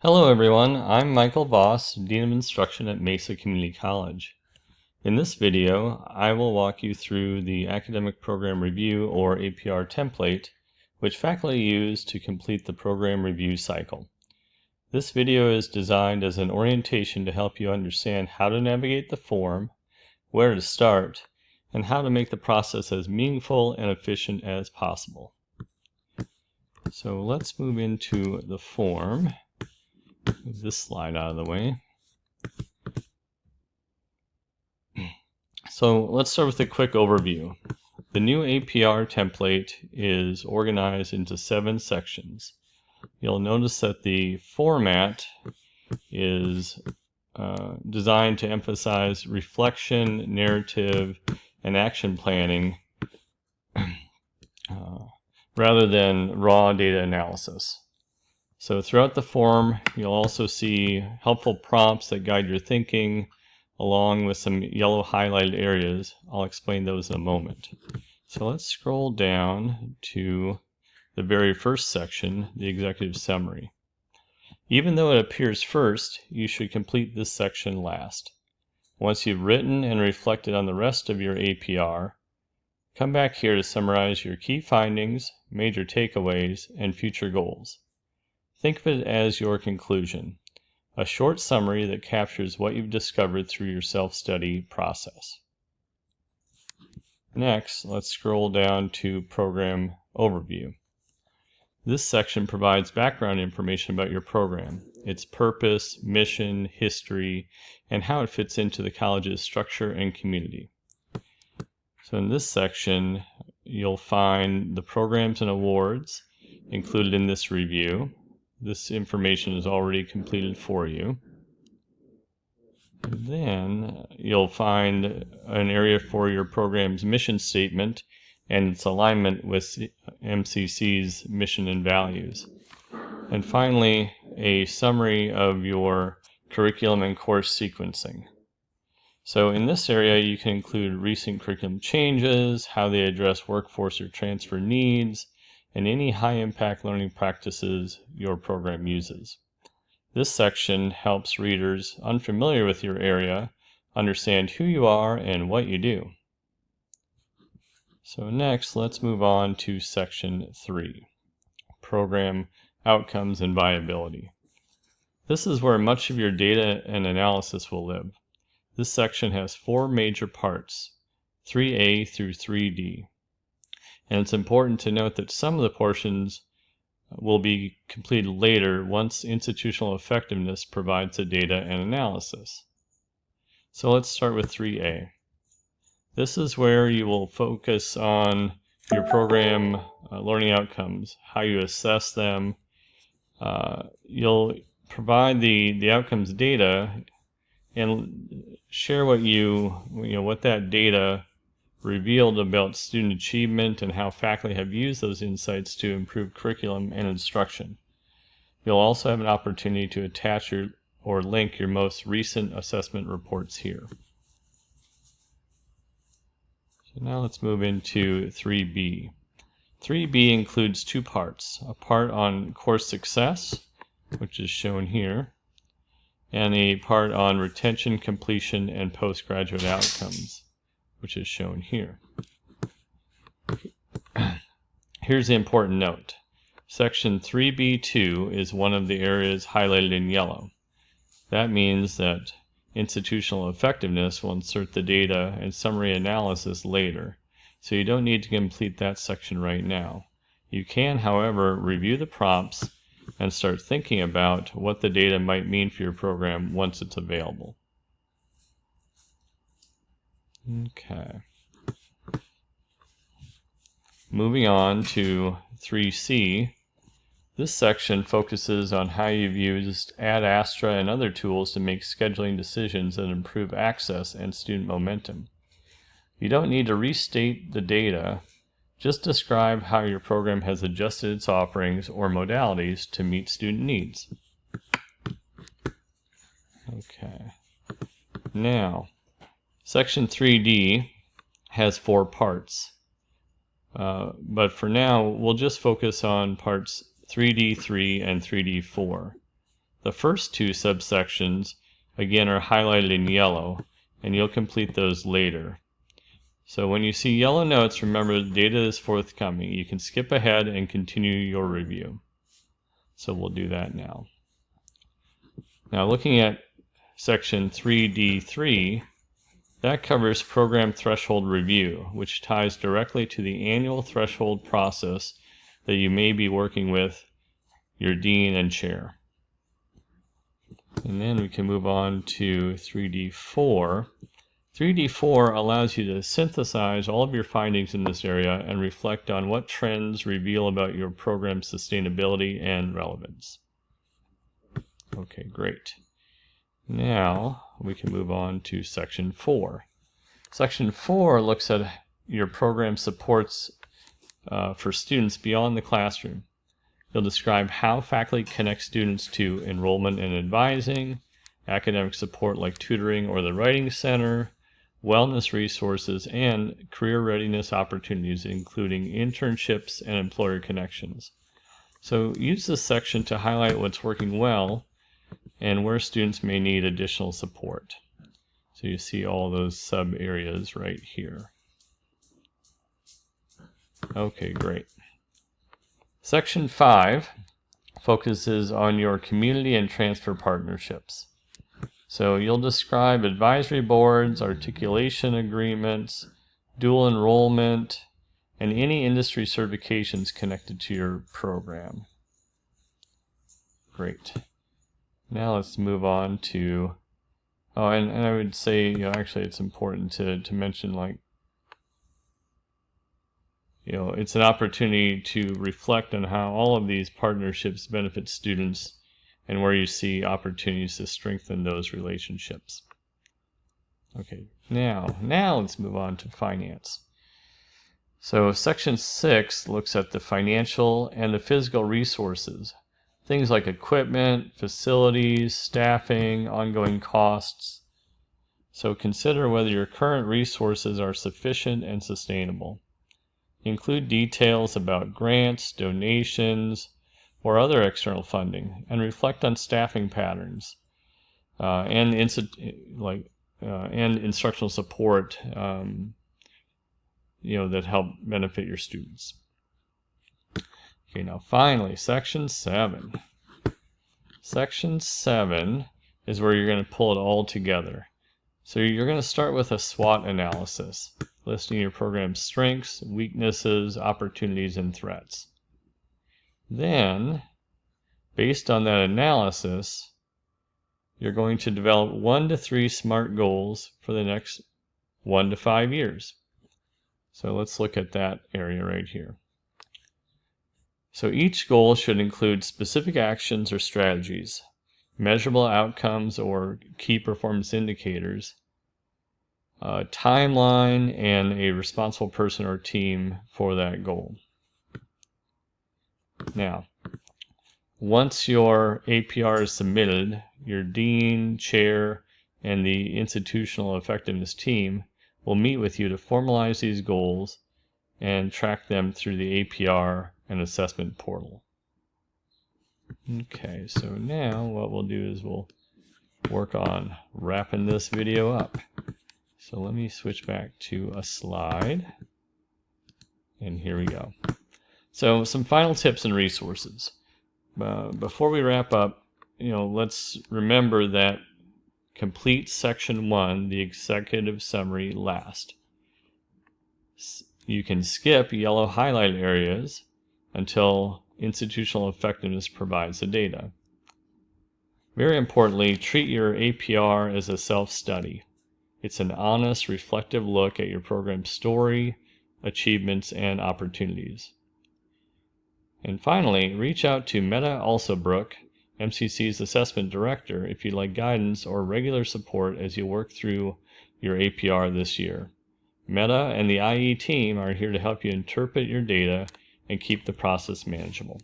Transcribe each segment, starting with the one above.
Hello everyone, I'm Michael Voss, Dean of Instruction at Mesa Community College. In this video, I will walk you through the Academic Program Review or APR template, which faculty use to complete the program review cycle. This video is designed as an orientation to help you understand how to navigate the form, where to start, and how to make the process as meaningful and efficient as possible. So let's move into the form. Move this slide out of the way. So let's start with a quick overview. The new APR template is organized into 7 sections. You'll notice that the format is designed to emphasize reflection, narrative, and action planning rather than raw data analysis. So throughout the form, you'll also see helpful prompts that guide your thinking, along with some yellow highlighted areas. I'll explain those in a moment. So let's scroll down to the very first section, the executive summary. Even though it appears first, you should complete this section last. Once you've written and reflected on the rest of your APR, come back here to summarize your key findings, major takeaways, and future goals. Think of it as your conclusion, a short summary that captures what you've discovered through your self-study process. Next, let's scroll down to Program Overview. This section provides background information about your program, its purpose, mission, history, and how it fits into the college's structure and community. So in this section, you'll find the programs and awards included in this review. This information is already completed for you. And then you'll find an area for your program's mission statement and its alignment with MCC's mission and values. And finally, a summary of your curriculum and course sequencing. So in this area, you can include recent curriculum changes, how they address workforce or transfer needs, and any high-impact learning practices your program uses. This section helps readers unfamiliar with your area understand who you are and what you do. So next, let's move on to Section 3, Program Outcomes and Viability. This is where much of your data and analysis will live. This section has 4 major parts, 3A through 3D. And it's important to note that some of the portions will be completed later once institutional effectiveness provides the data and analysis. So let's start with 3A. This is where you will focus on your program learning outcomes, how you assess them. You'll provide the outcomes data and share what that data revealed about student achievement and how faculty have used those insights to improve curriculum and instruction. You'll also have an opportunity to attach or link your most recent assessment reports here. So now let's move into 3B. 3B includes 2 parts, a part on course success, which is shown here, and a part on retention, completion, and postgraduate outcomes, which is shown here. Here's the important note. Section 3B2 is one of the areas highlighted in yellow. That means that institutional effectiveness will insert the data and summary analysis later, so you don't need to complete that section right now. You can, however, review the prompts and start thinking about what the data might mean for your program once it's available. Okay. Moving on to 3C, this section focuses on how you've used Ad Astra and other tools to make scheduling decisions that improve access and student momentum. You don't need to restate the data, just describe how your program has adjusted its offerings or modalities to meet student needs. Okay. Now, Section 3D has 4 parts, but for now we'll just focus on parts 3D3 and 3D4. The first two subsections, again, are highlighted in yellow, and you'll complete those later. So when you see yellow notes, remember the data is forthcoming. You can skip ahead and continue your review. So we'll do that now. Now looking at section 3D3, that covers program threshold review, which ties directly to the annual threshold process that you may be working with your dean and chair. And then we can move on to 3D4. 3D4 allows you to synthesize all of your findings in this area and reflect on what trends reveal about your program's sustainability and relevance. Okay, great. Now we can move on to section 4. Section 4 looks at your program supports for students beyond the classroom. You'll describe how faculty connect students to enrollment and advising, academic support like tutoring or the Writing Center, wellness resources, and career readiness opportunities, including internships and employer connections. So use this section to highlight what's working well and where students may need additional support. So you see all those sub areas right here. Okay, great. Section 5 focuses on your community and transfer partnerships. So you'll describe advisory boards, articulation agreements, dual enrollment, and any industry certifications connected to your program. Great. Now let's move on to, and I would say, actually it's important to mention, it's an opportunity to reflect on how all of these partnerships benefit students and where you see opportunities to strengthen those relationships. Okay, now let's move on to finance. So section 6 looks at the financial and the physical resources, things like equipment, facilities, staffing, ongoing costs. So consider whether your current resources are sufficient and sustainable. Include details about grants, donations, or other external funding, and reflect on staffing patterns and instructional support that help benefit your students. Okay, now finally, section 7. Section 7 is where you're going to pull it all together. So you're going to start with a SWOT analysis, listing your program's strengths, weaknesses, opportunities, and threats. Then, based on that analysis, you're going to develop 1 to 3 SMART goals for the next 1 to 5 years. So let's look at that area right here. So each goal should include specific actions or strategies, measurable outcomes or key performance indicators, a timeline, and a responsible person or team for that goal. Now, once your APR is submitted, your dean, chair, and the institutional effectiveness team will meet with you to formalize these goals and track them through the APR and assessment portal. Okay, so now what we'll do is we'll work on wrapping this video up. So let me switch back to a slide, and here we go. So some final tips and resources. Before we wrap up, let's remember that complete section 1, the executive summary, last. You can skip yellow highlight areas until institutional effectiveness provides the data. Very importantly, treat your APR as a self-study. It's an honest, reflective look at your program's story, achievements, and opportunities. And finally, reach out to Meta Alsobrook, MCC's assessment director, if you'd like guidance or regular support as you work through your APR this year. Meta and the IE team are here to help you interpret your data and keep the process manageable.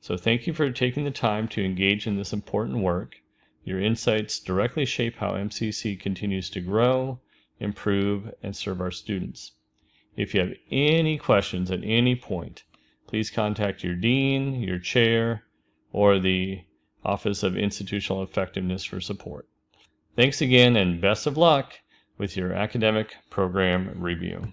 So thank you for taking the time to engage in this important work. Your insights directly shape how MCC continues to grow, improve, and serve our students. If you have any questions at any point, please contact your dean, your chair, or the Office of Institutional Effectiveness for support. Thanks again and best of luck with your academic program review.